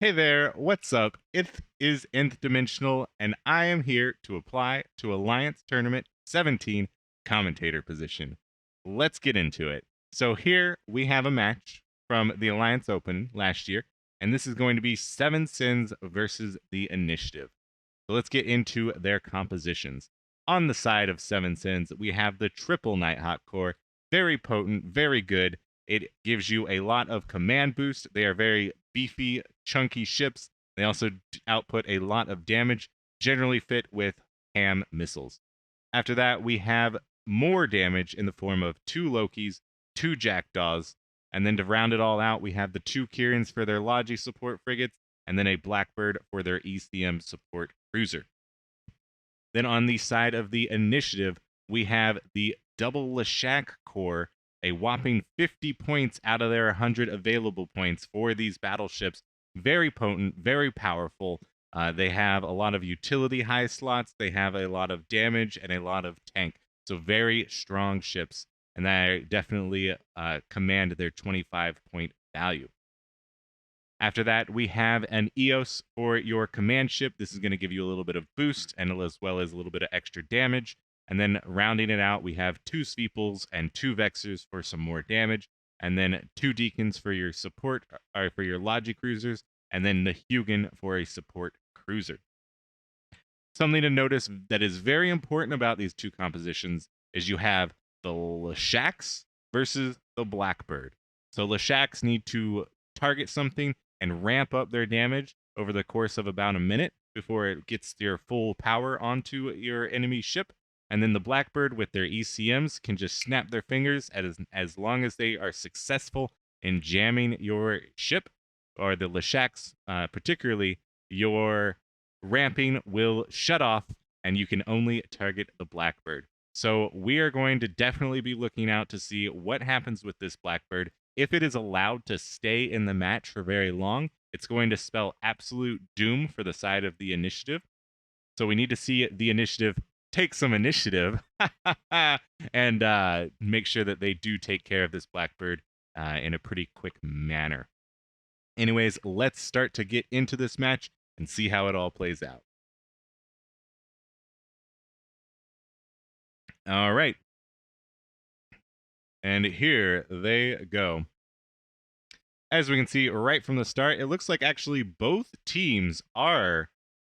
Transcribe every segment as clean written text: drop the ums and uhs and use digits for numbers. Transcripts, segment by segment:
Hey there, what's up? It is Nth Dimensional, and I am here to apply to Alliance Tournament 17 commentator position. Let's get into it. So, here we have a match from the Alliance Open last year, and this is going to be Seven Sins versus the Initiative. So, let's get into their compositions. On the side of Seven Sins, we have the triple Nighthawk core, very potent, very good. It gives you a lot of command boost. They are very beefy, chunky ships. They also output a lot of damage, generally fit with ham missiles. After that, we have more damage in the form of two Lokis, two Jackdaws, and then to round it all out, we have the two Kirans for their Logi support frigates, and then a Blackbird for their ECM support cruiser. Then on the side of the Initiative, we have the double Leshak core, a whopping 50 points out of their 100 available points for these battleships. Very potent, very powerful. They have a lot of utility high slots. They have a lot of damage and a lot of tank. So very strong ships, and they definitely command their 25 point value. After that, we have an EOS for your command ship. This is going to give you a little bit of boost and as well as a little bit of extra damage. And then rounding it out, we have two Sveeples and two Vexers for some more damage. And then two Deacons for your support, or for your Logi cruisers. And then the Hugin for a support cruiser. Something to notice that is very important about these two compositions is you have the Leshaks versus the Blackbird. So Leshaks need to target something and ramp up their damage over the course of about a minute before it gets their full power onto your enemy ship. And then the Blackbird with their ECMs can just snap their fingers as long as they are successful in jamming your ship, or the Leshaks, particularly, your ramping will shut off and you can only target the Blackbird. So we are going to definitely be looking out to see what happens with this Blackbird. If it is allowed to stay in the match for very long, it's going to spell absolute doom for the side of the Initiative. So we need to see the Initiative take some initiative and make sure that they do take care of this Blackbird in a pretty quick manner. Anyways, let's start to get into this match and see how it all plays out. All right. And here they go. As we can see right from the start, it looks like actually both teams are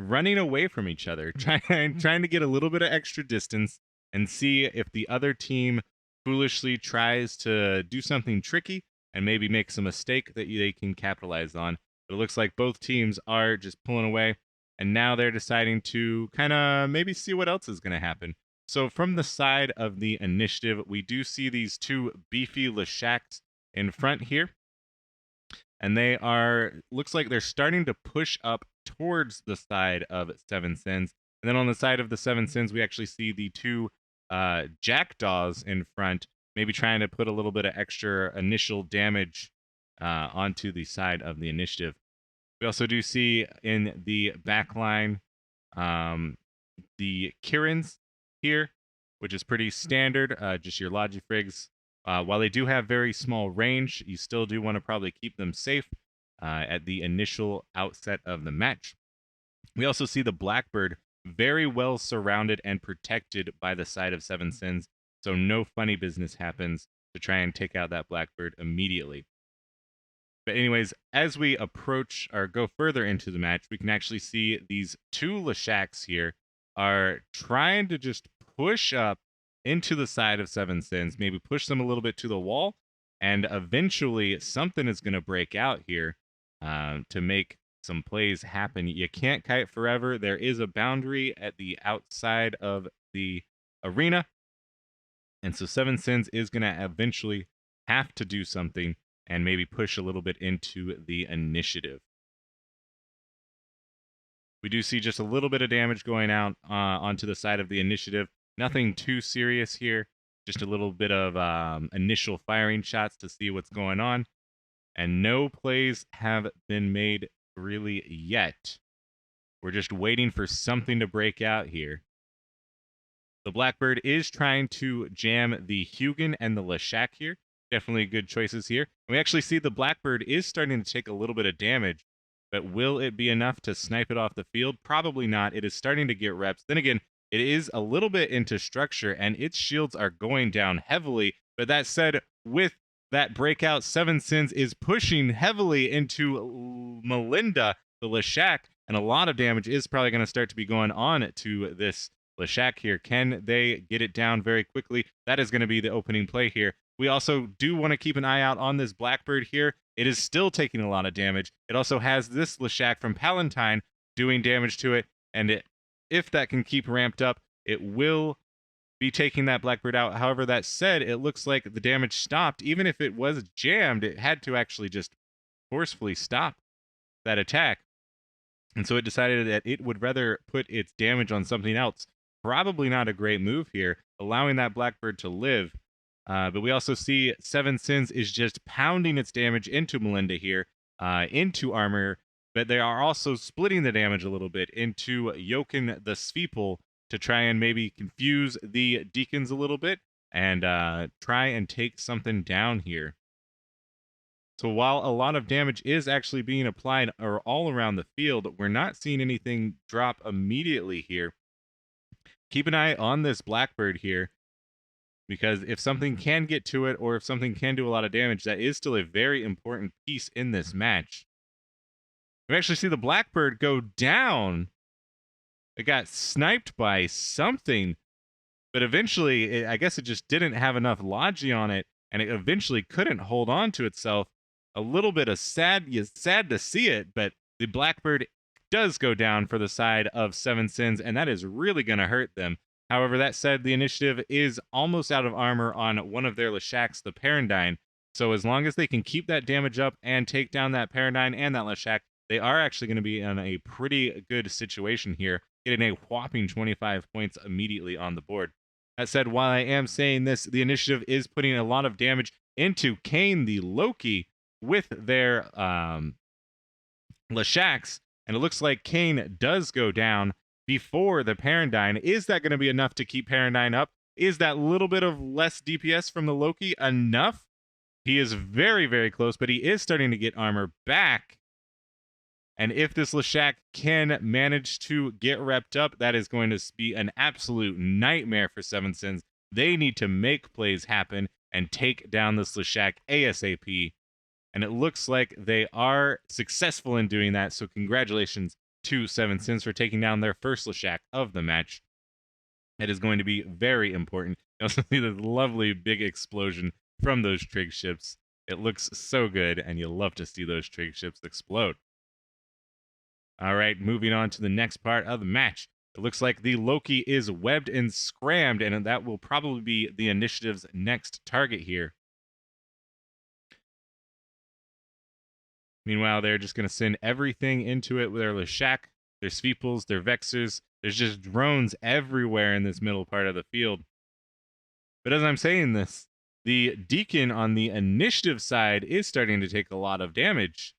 running away from each other, trying to get a little bit of extra distance and see if the other team foolishly tries to do something tricky and maybe makes a mistake that they can capitalize on. But it looks like both teams are just pulling away, and now they're deciding to kind of maybe see what else is going to happen. So from the side of the Initiative, we do see these two beefy Leshaks in front here. And they are, looks like they're starting to push up towards the side of Seven Sins. And then on the side of the Seven Sins, we actually see the two Jackdaws in front, maybe trying to put a little bit of extra initial damage onto the side of the Initiative. We also do see in the back line the Kirans here, which is pretty standard, just your Logifrigs. While they do have very small range, you still do want to probably keep them safe at the initial outset of the match. We also see the Blackbird very well surrounded and protected by the side of Seven Sins, so no funny business happens to try and take out that Blackbird immediately. But anyways, as we approach or go further into the match, we can actually see these two Leshaks here are trying to just push up into the side of Seven Sins, maybe push them a little bit to the wall, and eventually something is going to break out here to make some plays happen. You can't kite forever. There is a boundary at the outside of the arena, and so Seven Sins is going to eventually have to do something and maybe push a little bit into the Initiative. We do see just a little bit of damage going out onto the side of the Initiative. Nothing too serious here. Just a little bit of initial firing shots to see what's going on. And no plays have been made really yet. We're just waiting for something to break out here. The Blackbird is trying to jam the Hugin and the Leshak here. Definitely good choices here. And we actually see the Blackbird is starting to take a little bit of damage but will it be enough to snipe it off the field? Probably not. It is starting to get reps. Then again, it is a little bit into structure, and its shields are going down heavily. But that said, with that breakout, Seven Sins is pushing heavily into Melinda, the Leshak, and a lot of damage is probably going to start to be going on to this Leshak here. Can they get it down very quickly? That is going to be the opening play here. We also do want to keep an eye out on this Blackbird here. It is still taking a lot of damage. It also has this Leshak from Palatine doing damage to it, and if that can keep ramped up, it will be taking that Blackbird out. However, that said, it looks like the damage stopped. Even if it was jammed, it had to actually just forcefully stop that attack. And so it decided that it would rather put its damage on something else. Probably not a great move here, allowing that Blackbird to live. But we also see Seven Sins is just pounding its damage into Melinda here, into armor. But they are also splitting the damage a little bit into Jokin the Sveeple to try and maybe confuse the Deacons a little bit and try and take something down here. So while a lot of damage is actually being applied all around the field, we're not seeing anything drop immediately here. Keep an eye on this Blackbird here, because if something can get to it or if something can do a lot of damage, that is still a very important piece in this match. We actually see the Blackbird go down. It got sniped by something, but eventually, I guess it just didn't have enough logi on it, and it eventually couldn't hold on to itself. A little bit of sad to see it, but the Blackbird does go down for the side of Seven Sins, and that is really going to hurt them. However, that said, the initiative is almost out of armor on one of their Leshaks, the Paradine. So as long as they can keep that damage up and take down that Paradine and that Leshak, they are actually going to be in a pretty good situation here, getting a whopping 25 points immediately on the board. That said, while I am saying this, the initiative is putting a lot of damage into Kane the Loki with their Leshaks, and it looks like Kane does go down before the Paradine. Is that going to be enough to keep Paradine up? Is that little bit of less DPS from the Loki enough? He is very, very close, but he is starting to get armor back. And if this Leshak can manage to get repped up, that is going to be an absolute nightmare for Seven Sins. They need to make plays happen and take down this Leshak ASAP. And it looks like they are successful in doing that. So congratulations to Seven Sins for taking down their first Leshak of the match. It is going to be very important. You also see this lovely big explosion from those trig ships. It looks so good, and you love to see those trig ships explode. All right, moving on to the next part of the match. It looks like the Loki is webbed and scrammed, and that will probably be the initiative's next target here. Meanwhile, they're just going to send everything into it with their Leshak, their Sveeples, their Vexers. There's just drones everywhere in this middle part of the field. But as I'm saying this, the Deacon on the initiative side is starting to take a lot of damage.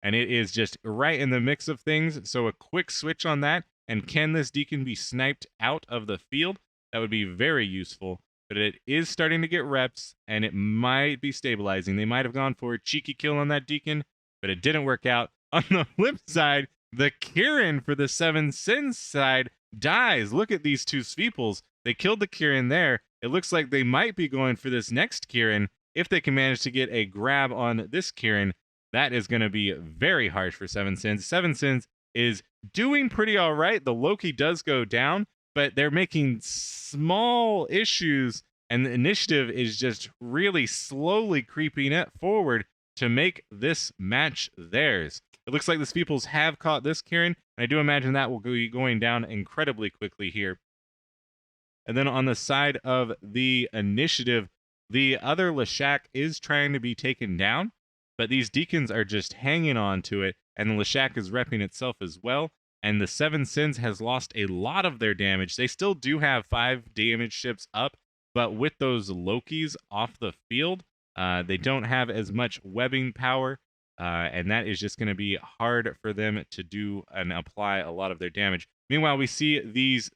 And it is just right in the mix of things. So a quick switch on that. And can this Deacon be sniped out of the field? That would be very useful. But it is starting to get reps, and it might be stabilizing. They might have gone for a cheeky kill on that Deacon, but it didn't work out. On the flip side, the Kirin for the Seven Sins side dies. Look at these two Sveeples. They killed the Kirin there. It looks like they might be going for this next Kirin. If they can manage to get a grab on this Kirin, that is going to be very harsh for Seven Sins. Seven Sins is doing pretty all right. The Loki does go down, but they're making small issues, and the initiative is just really slowly creeping it forward to make this match theirs. It looks like the Sveeples have caught this Kirin, and I do imagine that will be going down incredibly quickly here. And then on the side of the initiative, the other Leshak is trying to be taken down, but these Deacons are just hanging on to it, and the Leshak is repping itself as well. And the Seven Sins has lost a lot of their damage. They still do have 5 damage ships up, but with those Lokis off the field, they don't have as much webbing power, and that is just going to be hard for them to do and apply a lot of their damage. Meanwhile, we see these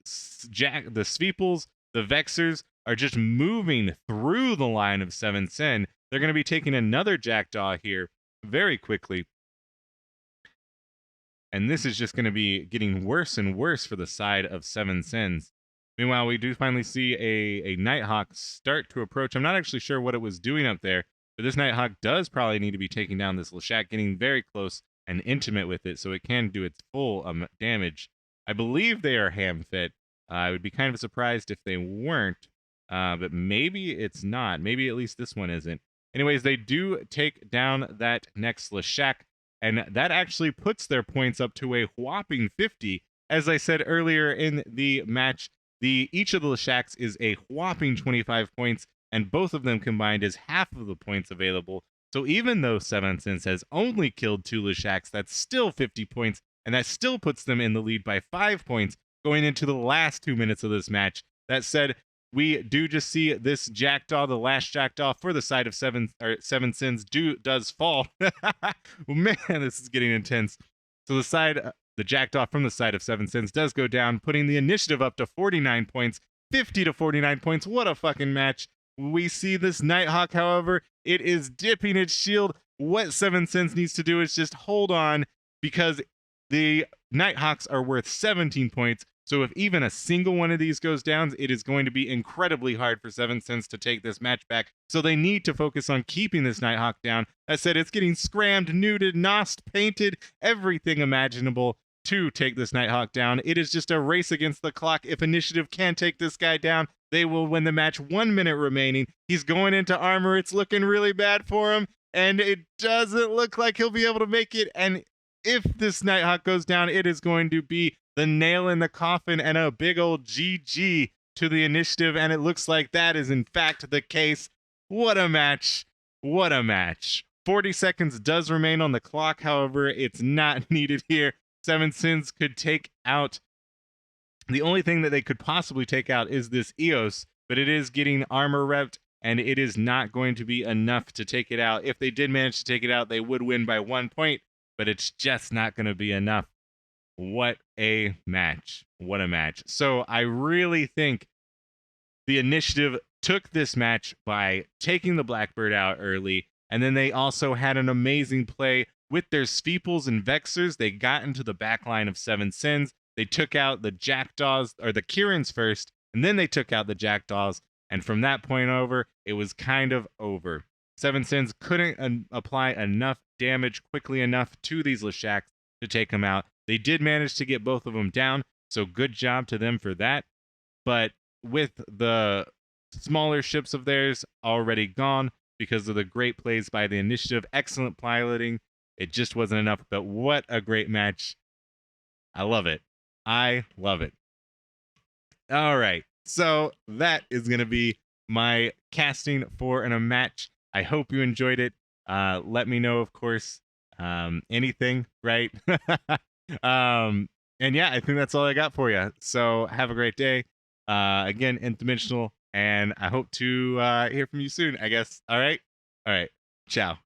the Sveeples, the Vexers, are just moving through the line of Seven Sin. They're going to be taking another Jackdaw here very quickly. and this is just going to be getting worse and worse for the side of Seven Sins. Meanwhile, we do finally see a Nighthawk start to approach. I'm not actually sure what it was doing up there, but this Nighthawk does probably need to be taking down this Leshak, getting very close and intimate with it so it can do its full damage. I believe they are ham fit. I would be kind of surprised if they weren't, but maybe it's not. Maybe at least this one isn't. Anyways, they do take down that next Leshak, and that actually puts their points up to a whopping 50. As I said earlier in the match, each of the Leshaks is a whopping 25 points, and both of them combined is half of the points available. So even though Seven Sins has only killed 2 Leshaks, that's still 50 points, and that still puts them in the lead by 5 points going into the last 2 minutes of this match. That said, we do just see this Jackdaw, the last Jackdaw for the side of Seven Sins, does fall. Man, this is getting intense. So the Jackdaw from the side of Seven Sins does go down, putting the initiative up to 49 points, 50 to 49 points. What a fucking match. We see this Nighthawk, however, it is dipping its shield. What Seven Sins needs to do is just hold on, because the Nighthawks are worth 17 points. So if even a single one of these goes down, it is going to be incredibly hard for Seven Sins to take this match back. So they need to focus on keeping this Nighthawk down. As said, it's getting scrammed, nuded, nosed, painted, everything imaginable to take this Nighthawk down. It is just a race against the clock. If Initiative can take this guy down, they will win the match. 1 minute remaining. He's going into armor. It's looking really bad for him, and it doesn't look like he'll be able to make it. And if this Nighthawk goes down, it is going to be the nail in the coffin and a big old GG to the Initiative, and it looks like that is in fact the case. What a match. What a match. 40 seconds does remain on the clock, however, it's not needed here. Seven Sins could take out... The only thing that they could possibly take out is this Eos, but it is getting armor repped, and it is not going to be enough to take it out. If they did manage to take it out, they would win by 1 point, but it's just not going to be enough. What a match. What a match. So I really think the Initiative took this match by taking the Blackbird out early, and then they also had an amazing play with their Sweeples and Vexers. They got into the back line of Seven Sins. They took out the Jackdaws, or the Kirans first, and then they took out the Jackdaws, and from that point over, it was kind of over. Seven Sins couldn't apply enough damage quickly enough to these Leshaks to take them out. They did manage to get both of them down, so good job to them for that. But with the smaller ships of theirs already gone because of the great plays by the Initiative, excellent piloting, it just wasn't enough. But what a great match. I love it. I love it. All right, so that is going to be my casting for a match. I hope you enjoyed it. Let me know, of course, anything, right? And yeah, I think that's all I got for you. So have a great day. Again, Nth Dimensional, and I hope to hear from you soon, I guess. All right. Ciao.